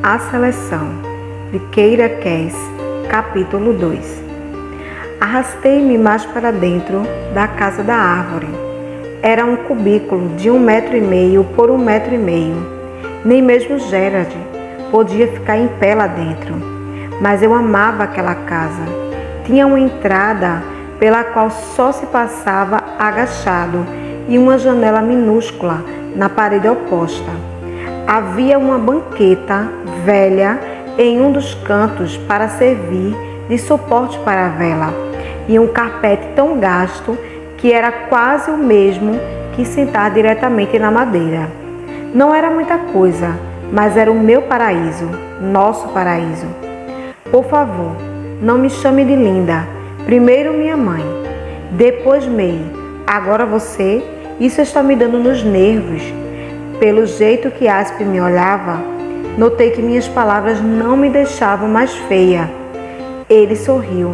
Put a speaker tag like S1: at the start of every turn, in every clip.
S1: A Seleção, de Keira Cass, capítulo 2. Arrastei-me mais para dentro da casa da árvore. Era um cubículo de 1,5 m por 1,5 m. Nem mesmo Gerard podia ficar em pé lá dentro. Mas eu amava aquela casa. Tinha uma entrada pela qual só se passava agachado e uma janela minúscula na parede oposta. Havia uma banqueta velha em um dos cantos para servir de suporte para a vela e um carpete tão gasto que era quase o mesmo que sentar diretamente na madeira. Não era muita coisa, mas era o meu paraíso, nosso paraíso. Por favor, não me chame de Linda. Primeiro minha mãe, depois May, agora você. Isso está me dando nos nervos. Pelo jeito que Aspen me olhava, notei que minhas palavras não me deixavam mais feia. Ele sorriu.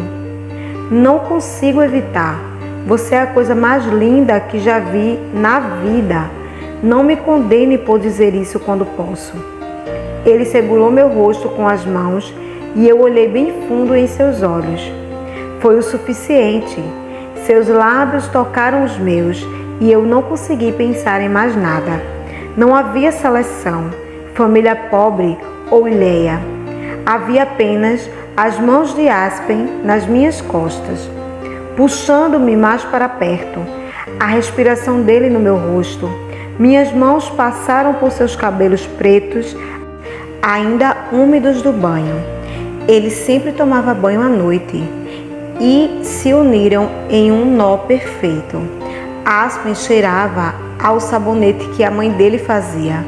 S1: Não consigo evitar. Você é a coisa mais linda que já vi na vida. Não me condene por dizer isso quando posso. Ele segurou meu rosto com as mãos e eu olhei bem fundo em seus olhos. Foi o suficiente. Seus lábios tocaram os meus e eu não consegui pensar em mais nada. Não havia seleção, família pobre ou ilhéia. Havia apenas as mãos de Aspen nas minhas costas, puxando-me mais para perto, a respiração dele no meu rosto. Minhas mãos passaram por seus cabelos pretos, ainda úmidos do banho. Ele sempre tomava banho à noite e se uniram em um nó perfeito. Aspen cheirava ao sabonete que a mãe dele fazia.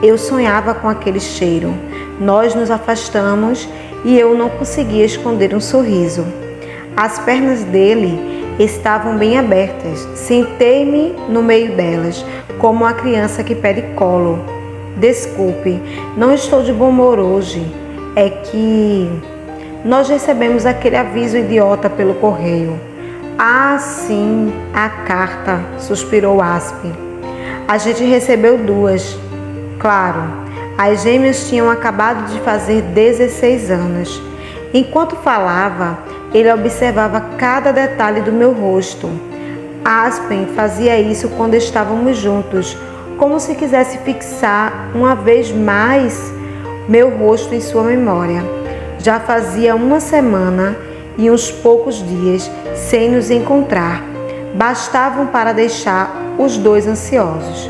S1: Eu sonhava com aquele cheiro. Nós nos afastamos e eu não conseguia esconder um sorriso. As pernas dele estavam bem abertas. Sentei-me no meio delas, como uma criança que pede colo. Desculpe, não estou de bom humor hoje. É que nós recebemos aquele aviso idiota pelo correio. Ah, sim, a carta, suspirou Aspen. A gente recebeu 2. Claro, as gêmeas tinham acabado de fazer 16 anos. Enquanto falava, ele observava cada detalhe do meu rosto. Aspen fazia isso quando estávamos juntos, como se quisesse fixar uma vez mais meu rosto em sua memória. Já fazia 1 semana e uns poucos dias sem nos encontrar. Bastavam para deixar os dois ansiosos.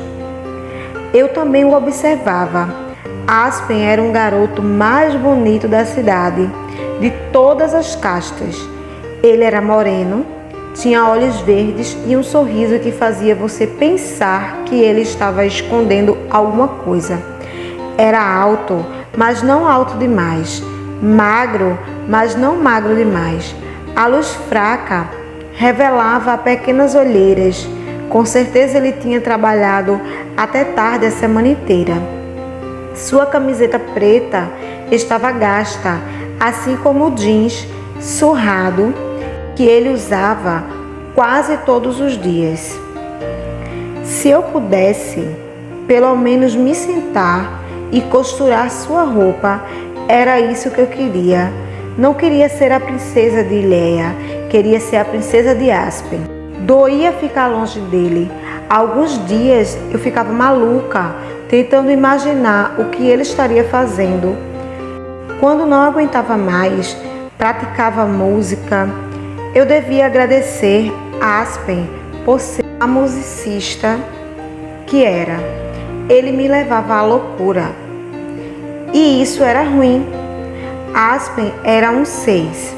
S1: Eu também o observava. Aspen era um garoto mais bonito da cidade, de todas as castas. Ele era moreno, tinha olhos verdes e um sorriso que fazia você pensar que ele estava escondendo alguma coisa. Era alto, mas não alto demais. Magro, mas não magro demais. A luz fraca revelava pequenas olheiras. Com certeza ele tinha trabalhado até tarde a semana inteira. Sua camiseta preta estava gasta, assim como o jeans surrado que ele usava quase todos os dias. Se eu pudesse, pelo menos me sentar e costurar sua roupa, era isso que eu queria. Não queria ser a princesa de Ileia, queria ser a princesa de Aspen. Doía ficar longe dele. Alguns dias eu ficava maluca, tentando imaginar o que ele estaria fazendo. Quando não aguentava mais, praticava música. Eu devia agradecer a Aspen por ser a musicista que era. Ele me levava à loucura. E isso era ruim. Aspen era um 6.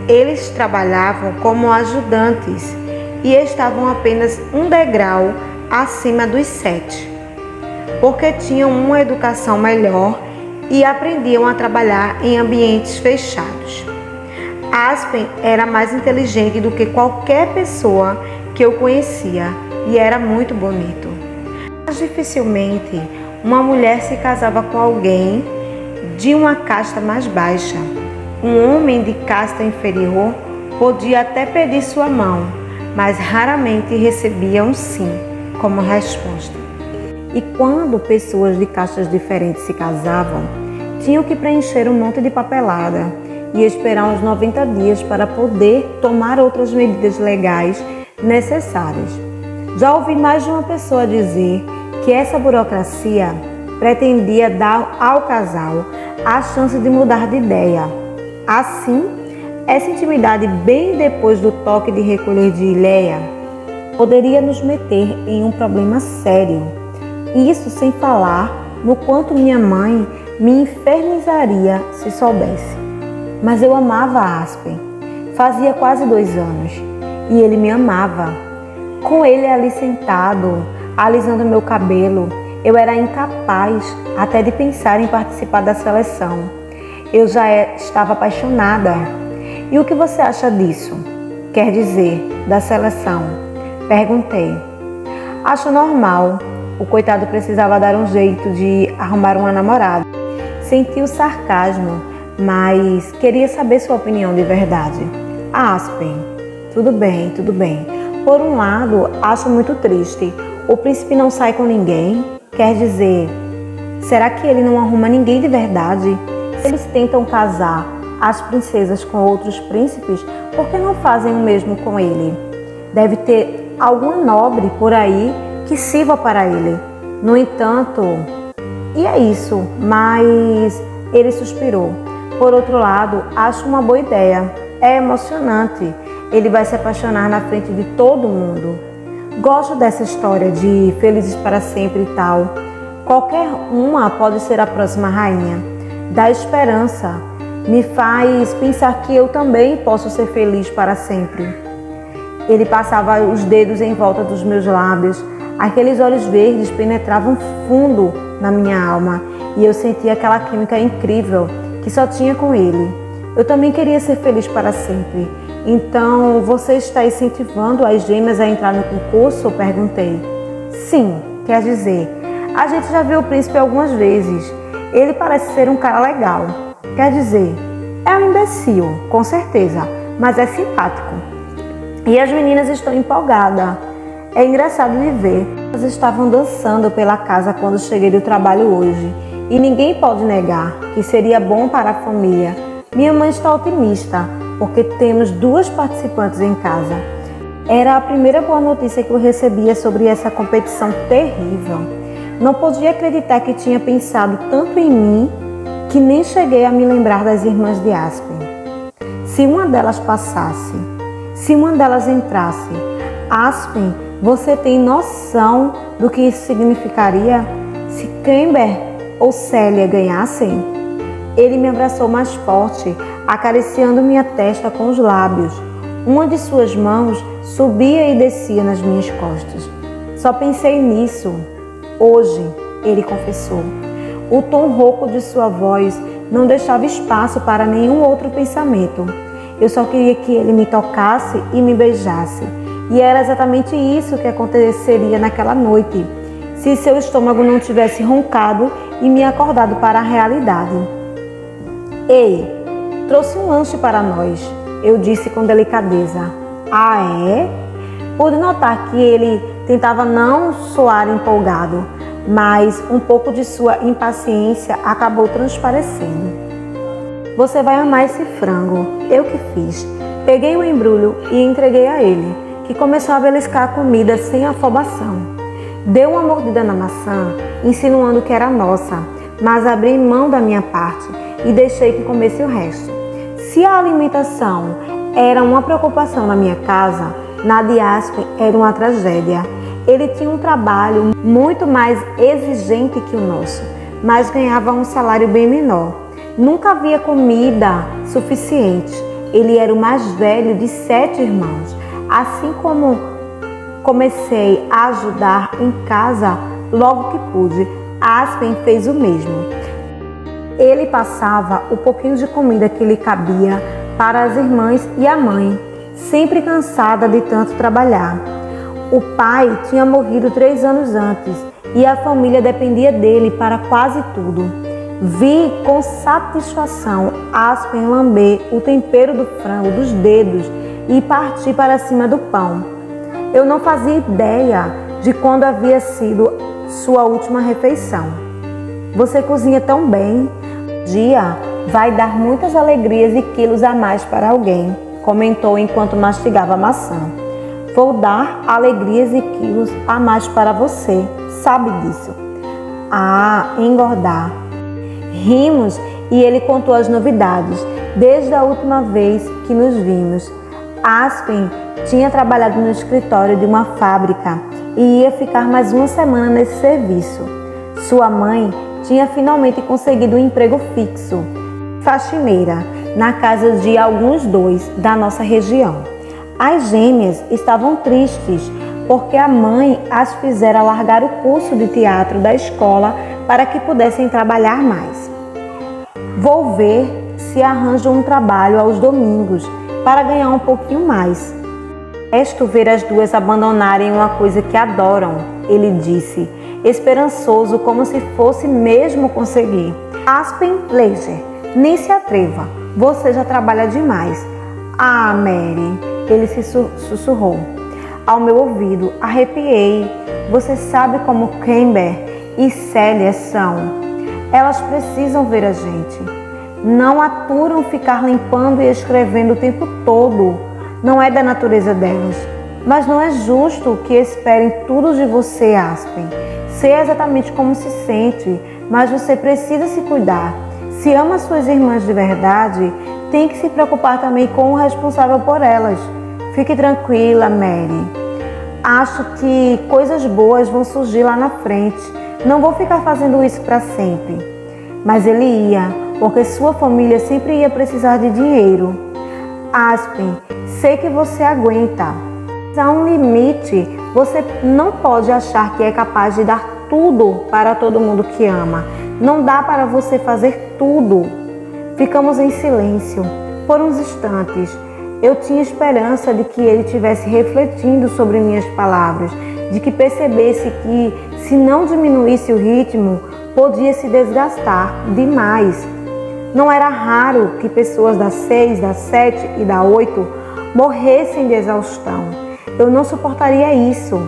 S1: Eles trabalhavam como ajudantes e estavam apenas um degrau acima dos 7, porque tinham uma educação melhor e aprendiam a trabalhar em ambientes fechados. Aspen era mais inteligente do que qualquer pessoa que eu conhecia e era muito bonito. Mas dificilmente uma mulher se casava com alguém de uma casta mais baixa. Um homem de casta inferior podia até pedir sua mão, mas raramente recebia um sim como resposta. E quando pessoas de castas diferentes se casavam, Tinham que preencher um monte de papelada e esperar uns 90 dias para poder tomar outras medidas legais necessárias. Já ouvi mais de uma pessoa dizer que essa burocracia pretendia dar ao casal a chance de mudar de ideia. Assim, essa intimidade bem depois do toque de recolher de Ileia poderia nos meter em um problema sério. Isso sem falar no quanto minha mãe me infernizaria se soubesse. Mas eu amava Aspen. Fazia quase 2 anos e ele me amava. Com ele ali sentado, alisando meu cabelo, eu era incapaz até de pensar em participar da seleção. Eu já estava apaixonada. E o que você acha disso? Quer dizer, da seleção? Perguntei. Acho normal. O coitado precisava dar um jeito de arrumar uma namorada. Senti o sarcasmo, mas queria saber sua opinião de verdade. Aspen, tudo bem, tudo bem. Por um lado, acho muito triste. O príncipe não sai com ninguém. Quer dizer, será que ele não arruma ninguém de verdade? Se eles tentam casar as princesas com outros príncipes, por que não fazem o mesmo com ele? Deve ter alguma nobre por aí que sirva para ele. No entanto, e é isso, mas ele suspirou. Por outro lado, acho uma boa ideia. É emocionante. Ele vai se apaixonar na frente de todo mundo. Gosto dessa história de felizes para sempre e tal. Qualquer uma pode ser a próxima rainha. Dá esperança. Me faz pensar que eu também posso ser feliz para sempre. Ele passava os dedos em volta dos meus lábios. Aqueles olhos verdes penetravam fundo na minha alma e eu sentia aquela química incrível que só tinha com ele. Eu também queria ser feliz para sempre. Então, você está incentivando as gêmeas a entrar no concurso? Perguntei. Sim, quer dizer, a gente já viu o príncipe algumas vezes. Ele parece ser um cara legal. Quer dizer, é um imbecil, com certeza, mas é simpático. E as meninas estão empolgadas. É engraçado de ver. Elas estavam dançando pela casa quando cheguei do trabalho hoje. E ninguém pode negar que seria bom para a família. Minha mãe está otimista, porque temos 2 participantes em casa. Era a primeira boa notícia que eu recebia sobre essa competição terrível. Não podia acreditar que tinha pensado tanto em mim que nem cheguei a me lembrar das irmãs de Aspen. Se uma delas passasse, se uma delas entrasse, Aspen, você tem noção do que isso significaria se Camber ou Célia ganhassem? Ele me abraçou mais forte, acariciando minha testa com os lábios. Uma de suas mãos subia e descia nas minhas costas. Só pensei nisso. Hoje, ele confessou. O tom rouco de sua voz não deixava espaço para nenhum outro pensamento. Eu só queria que ele me tocasse e me beijasse. E era exatamente isso que aconteceria naquela noite, se seu estômago não tivesse roncado e me acordado para a realidade. Ei, trouxe um lanche para nós, eu disse com delicadeza. Ah, é? Pude notar que ele tentava não soar empolgado, mas um pouco de sua impaciência acabou transparecendo. Você vai amar esse frango, eu que fiz. Peguei o embrulho e entreguei a ele, que começou a beliscar a comida sem afobação. Deu uma mordida na maçã, insinuando que era nossa, mas abri mão da minha parte e deixei que comesse o resto. Se a alimentação era uma preocupação na minha casa, na de Aspen era uma tragédia. Ele tinha um trabalho muito mais exigente que o nosso, mas ganhava um salário bem menor. Nunca havia comida suficiente. Ele era o mais velho de 7 irmãos. Assim como comecei a ajudar em casa logo que pude, Aspen fez o mesmo. Ele passava o pouquinho de comida que lhe cabia para as irmãs e a mãe, sempre cansada de tanto trabalhar. O pai tinha morrido 3 anos antes e a família dependia dele para quase tudo. Vi com satisfação Aspen lamber o tempero do frango dos dedos e partir para cima do pão. Eu não fazia ideia de quando havia sido sua última refeição. Você cozinha tão bem. Dia vai dar muitas alegrias e quilos a mais para alguém, comentou enquanto mastigava a maçã. Vou dar alegrias e quilos a mais para você, sabe disso? Ah, engordar. Rimos e ele contou as novidades, desde a última vez que nos vimos. Aspen tinha trabalhado no escritório de uma fábrica e ia ficar mais uma semana nesse serviço. Sua mãe tinha finalmente conseguido um emprego fixo, faxineira, na casa de alguns dois da nossa região. As gêmeas estavam tristes porque a mãe as fizera largar o curso de teatro da escola para que pudessem trabalhar mais. Vou ver se arranjo um trabalho aos domingos para ganhar um pouquinho mais. Detesto ver as duas abandonarem uma coisa que adoram, ele disse, esperançoso como se fosse mesmo conseguir. Aspen Leger, nem se atreva, você já trabalha demais. Ah, Mary, ele se sussurrou ao meu ouvido. Arrepiei. Você sabe como Kimber e Célia são. Elas precisam ver a gente. Não aturam ficar limpando e escrevendo o tempo todo. Não é da natureza delas. Mas não é justo que esperem tudo de você, Aspen. Sei exatamente como se sente, mas você precisa se cuidar. Se ama suas irmãs de verdade, tem que se preocupar também com o responsável por elas. Fique tranquila, Mary. Acho que coisas boas vão surgir lá na frente. Não vou ficar fazendo isso para sempre. Mas ele ia, porque sua família sempre ia precisar de dinheiro. Aspen, sei que você aguenta. Mas há um limite. Você não pode achar que é capaz de dar tudo para todo mundo que ama. Não dá para você fazer tudo. Ficamos em silêncio por uns instantes. Eu tinha esperança de que ele estivesse refletindo sobre minhas palavras, de que percebesse que, se não diminuísse o ritmo, podia se desgastar demais. Não era raro que pessoas da 6, da 7 e da 8 morressem de exaustão. Eu não suportaria isso.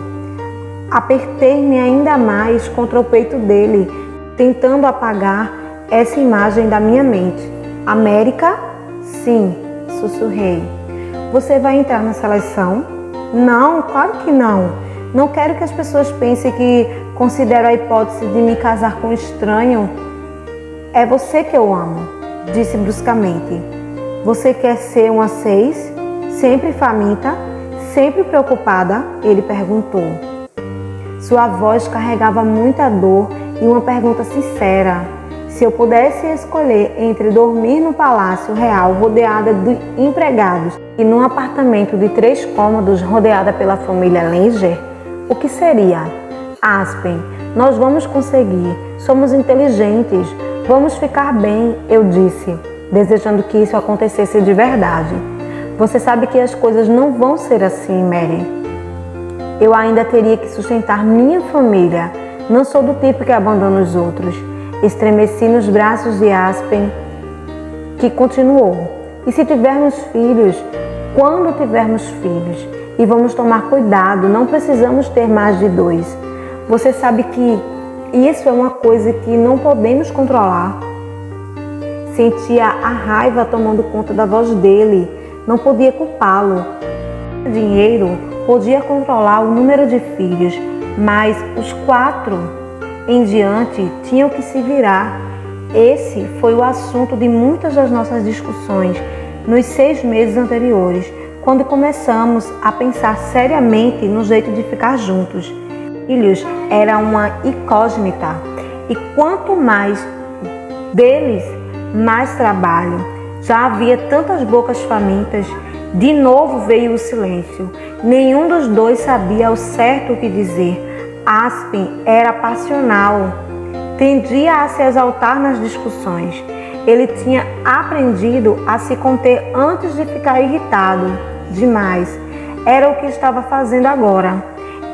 S1: Apertei-me ainda mais contra o peito dele, tentando apagar essa imagem da minha mente. América? Sim, sussurrei. Você vai entrar na seleção? Não, claro que não. Não quero que as pessoas pensem que considero a hipótese de me casar com um estranho. É você que eu amo, disse bruscamente. Você quer ser uma 6? Sempre faminta? Sempre preocupada? Ele perguntou. Sua voz carregava muita dor e uma pergunta sincera. Se eu pudesse escolher entre dormir no Palácio Real rodeada de empregados e num apartamento de 3 cômodos rodeada pela família Leger, o que seria? Aspen, nós vamos conseguir. Somos inteligentes. Vamos ficar bem, eu disse, desejando que isso acontecesse de verdade. Você sabe que as coisas não vão ser assim, Mary. Eu ainda teria que sustentar minha família. Não sou do tipo que abandona os outros. Estremeci nos braços de Aspen, que continuou. E se tivermos filhos? Quando tivermos filhos? E vamos tomar cuidado, não precisamos ter mais de 2. Você sabe que isso é uma coisa que não podemos controlar. Sentia a raiva tomando conta da voz dele. Não podia culpá-lo. O dinheiro podia controlar o número de filhos, mas os 4 em diante tinham que se virar. Esse foi o assunto de muitas das nossas discussões nos 6 meses anteriores, quando começamos a pensar seriamente no jeito de ficar juntos. Filhos era uma incógnita, e quanto mais deles, mais trabalho. Já havia tantas bocas famintas. De novo veio o silêncio. Nenhum dos dois sabia ao certo o que dizer. Aspen era passional, tendia a se exaltar nas discussões. Ele tinha aprendido a se conter antes de ficar irritado demais. Era o que estava fazendo agora.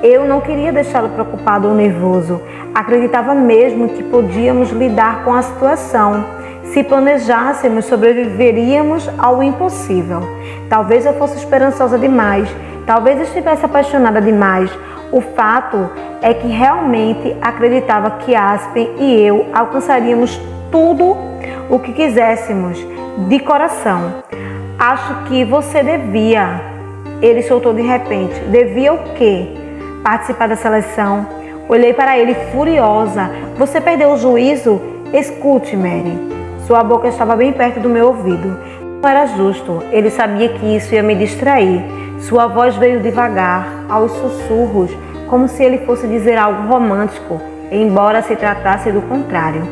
S1: Eu não queria deixá-lo preocupado ou nervoso. Acreditava mesmo que podíamos lidar com a situação. Se planejássemos, sobreviveríamos ao impossível. Talvez eu fosse esperançosa demais. Talvez estivesse apaixonada demais. O fato é que realmente acreditava que Aspen e eu alcançaríamos tudo o que quiséssemos, de coração. Acho que você devia. Ele soltou de repente. Devia o quê? Participar da seleção. Olhei para ele furiosa. Você perdeu o juízo? Escute, Mary. Sua boca estava bem perto do meu ouvido. Não era justo. Ele sabia que isso ia me distrair. Sua voz veio devagar, aos sussurros, como se ele fosse dizer algo romântico, embora se tratasse do contrário.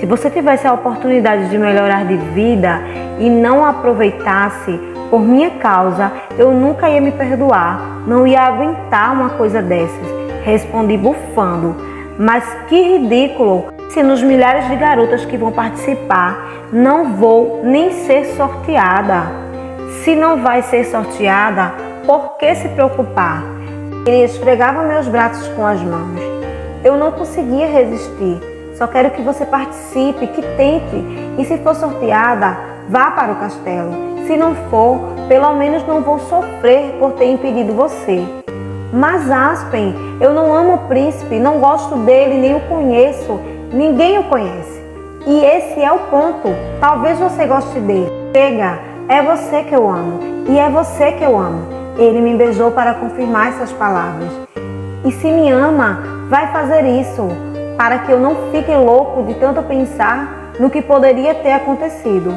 S1: Se você tivesse a oportunidade de melhorar de vida e não a aproveitasse por minha causa, eu nunca ia me perdoar, não ia aguentar uma coisa dessas. Respondi bufando. Mas que ridículo! Se nos milhares de garotas que vão participar, não vou nem ser sorteada. Se não vai ser sorteada, por que se preocupar? Ele esfregava meus braços com as mãos. Eu não conseguia resistir. Só quero que você participe, que tente. E se for sorteada, vá para o castelo. Se não for, pelo menos não vou sofrer por ter impedido você. Mas Aspen, eu não amo o príncipe, não gosto dele, nem o conheço. Ninguém o conhece. E esse é o ponto. Talvez você goste dele. Chega, é você que eu amo. E é você que eu amo. Ele me beijou para confirmar essas palavras. E se me ama, vai fazer isso, para que eu não fique louco de tanto pensar no que poderia ter acontecido.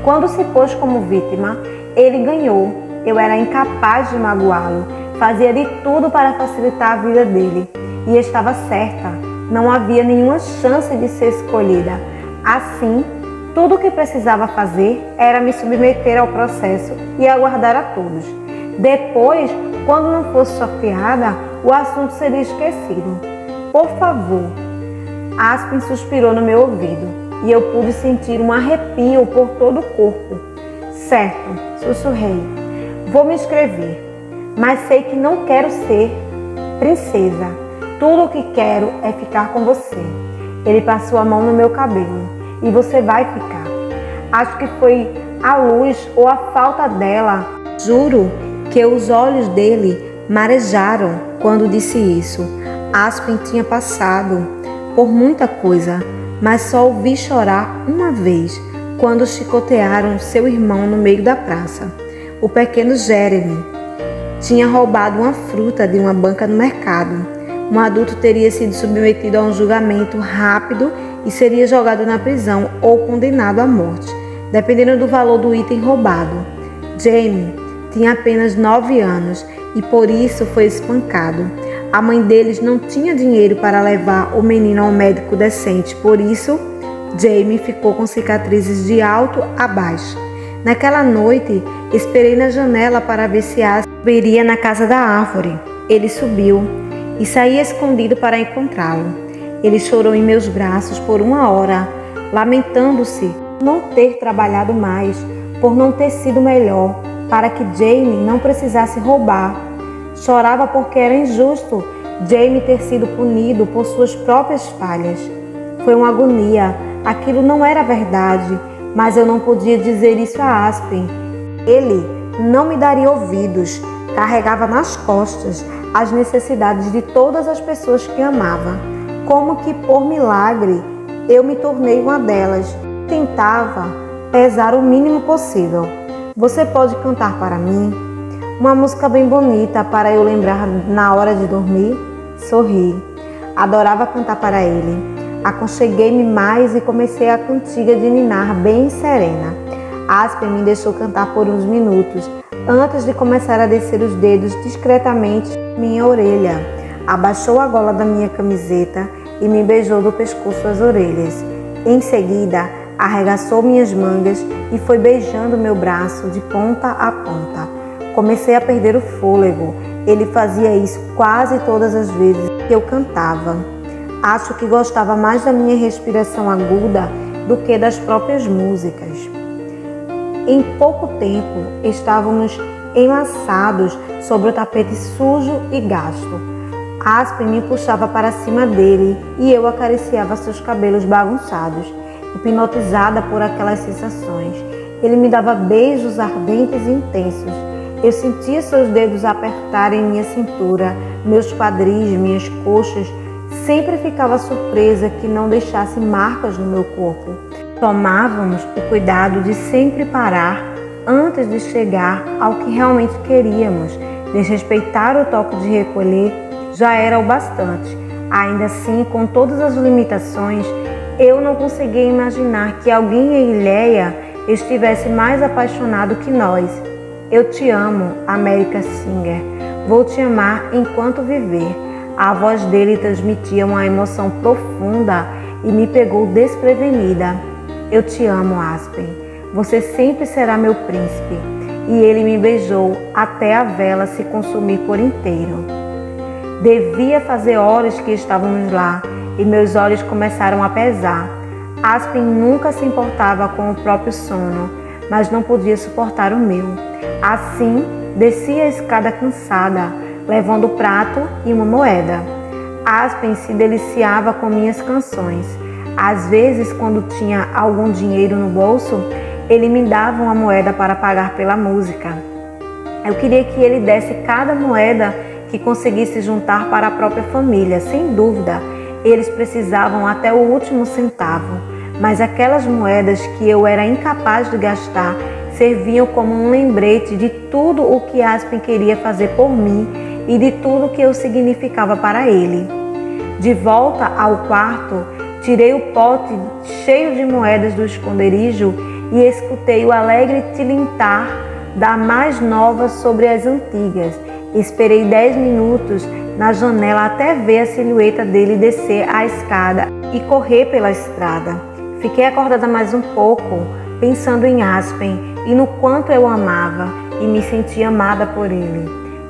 S1: Quando se pôs como vítima, ele ganhou. Eu era incapaz de magoá-lo. Fazia de tudo para facilitar a vida dele. E estava certa. Não havia nenhuma chance de ser escolhida. Assim, tudo o que precisava fazer era me submeter ao processo e aguardar a todos. Depois, quando não fosse sorteada, o assunto seria esquecido. Por favor. Aspen suspirou no meu ouvido e eu pude sentir um arrepio por todo o corpo. Certo, sussurrei. Vou me inscrever, mas sei que não quero ser princesa. Tudo o que quero é ficar com você. Ele passou a mão no meu cabelo. E você vai ficar. Acho que foi a luz ou a falta dela. Juro que os olhos dele marejaram quando disse isso. Aspen tinha passado por muita coisa, mas só o vi chorar uma vez, quando chicotearam seu irmão no meio da praça. O pequeno Jeremy tinha roubado uma fruta de uma banca no mercado. Um adulto teria sido submetido a um julgamento rápido e seria jogado na prisão ou condenado à morte, dependendo do valor do item roubado. Jamie tinha apenas 9 anos e por isso foi espancado. A mãe deles não tinha dinheiro para levar o menino ao médico decente, por isso Jamie ficou com cicatrizes de alto a baixo. Naquela noite, esperei na janela para ver se Aspen iria na casa da árvore. Ele subiu e saí escondido para encontrá-lo. Ele chorou em meus braços por 1 hora, lamentando-se por não ter trabalhado mais, por não ter sido melhor, para que Jamie não precisasse roubar. Chorava porque era injusto Jamie ter sido punido por suas próprias falhas. Foi uma agonia, aquilo não era verdade, mas eu não podia dizer isso a Aspen. Ele não me daria ouvidos, carregava nas costas as necessidades de todas as pessoas que amava. Como que por milagre eu me tornei uma delas. Tentava pesar o mínimo possível. Você pode cantar para mim? Uma música bem bonita para eu lembrar na hora de dormir? Sorri. Adorava cantar para ele. Aconcheguei-me mais e comecei a cantiga de ninar bem serena. Aspen me deixou cantar por uns minutos, antes de começar a descer os dedos discretamente em minha orelha. Abaixou a gola da minha camiseta e me beijou do pescoço às orelhas. Em seguida, arregaçou minhas mangas e foi beijando meu braço de ponta a ponta. Comecei a perder o fôlego. Ele fazia isso quase todas as vezes que eu cantava. Acho que gostava mais da minha respiração aguda do que das próprias músicas. Em pouco tempo, estávamos enlaçados sobre o tapete sujo e gasto. Aspen me puxava para cima dele e eu acariciava seus cabelos bagunçados, hipnotizada por aquelas sensações. Ele me dava beijos ardentes e intensos. Eu sentia seus dedos apertarem minha cintura, meus quadris, minhas coxas. Sempre ficava surpresa que não deixasse marcas no meu corpo. Tomávamos o cuidado de sempre parar antes de chegar ao que realmente queríamos. Desrespeitar o toque de recolher já era o bastante. Ainda assim, com todas as limitações, eu não conseguia imaginar que alguém em Ileia estivesse mais apaixonado que nós. Eu te amo, America Singer. Vou te amar enquanto viver. A voz dele transmitia uma emoção profunda e me pegou desprevenida. Eu te amo, Aspen. Você sempre será meu príncipe. E ele me beijou até a vela se consumir por inteiro. Devia fazer horas que estávamos lá e meus olhos começaram a pesar. Aspen nunca se importava com o próprio sono, mas não podia suportar o meu. Assim, desci a escada cansada, levando o prato e uma moeda. Aspen se deliciava com minhas canções. Às vezes, quando tinha algum dinheiro no bolso, ele me dava uma moeda para pagar pela música. Eu queria que ele desse cada moeda que conseguisse juntar para a própria família. Sem dúvida, eles precisavam até o último centavo, mas aquelas moedas que eu era incapaz de gastar serviam como um lembrete de tudo o que Aspen queria fazer por mim e de tudo que eu significava para ele. De volta ao quarto, tirei o pote cheio de moedas do esconderijo e escutei o alegre tilintar da mais nova sobre as antigas. Esperei 10 minutos na janela até ver a silhueta dele descer a escada e correr pela estrada. Fiquei acordada mais um pouco, pensando em Aspen e no quanto eu o amava e me sentia amada por ele.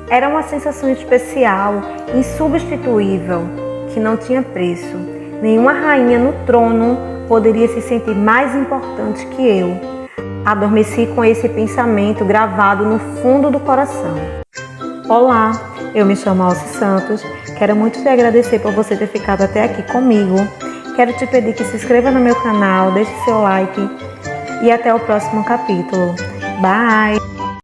S1: Era uma sensação especial, insubstituível, que não tinha preço. Nenhuma rainha no trono poderia se sentir mais importante que eu. Adormeci com esse pensamento gravado no fundo do coração. Olá, eu me chamo Alci Santos. Quero muito te agradecer por você ter ficado até aqui comigo. Quero te pedir que se inscreva no meu canal, deixe seu like e até o próximo capítulo. Bye!